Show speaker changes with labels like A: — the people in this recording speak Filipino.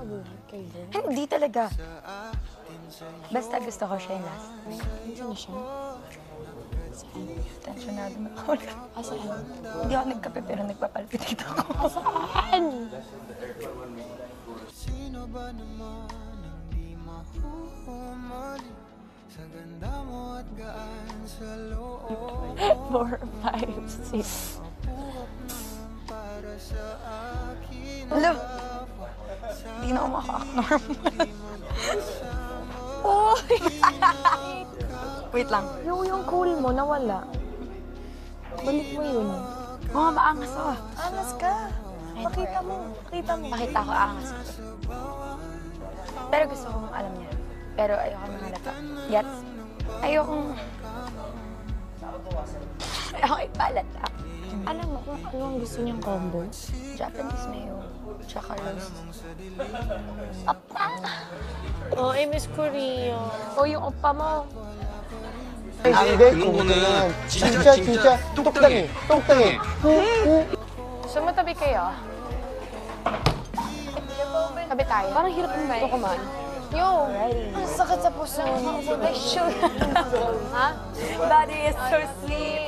A: mabuhat kayo.
B: Hindi talaga. Basta gusto ko siya yung last.
A: Hindi na siya. Saan?
B: Tensionado na ako.
A: Saan?
B: Hindi ako nagkape pero nagpapalpitate ako.
A: Saan?
C: Sino ba naman ang di mahuhumali sa ganda mo at gaan sa loob
A: 4, 5, 6.
C: para sa akin.
B: Hello? Hindi na ako maka-act normal. Uy! Wait lang.
A: Yung cool mo, nawala. Balik mo yun.
B: Oo, maangas ako.
A: Angas ka. Pakita mo. Pakita mo.
B: Makita ko angas ko. Pero gusto kong alam niya. Pero ayoko mahalata. Gets? Ayokong ipalata.
A: Alam mo kung ano ang gusto niyang combo?
B: Japanese mayo. Tsaka roast.
A: Oh, Miss Korea. O, yung oppa mo.
D: 근데 그거는 진짜 똑딱이.
A: Sumatabi kayo. Tabi tayo. Parang hirap mo ito kumain. Yo! Ang sakit sa puso. Ha?
B: Body is so sweet.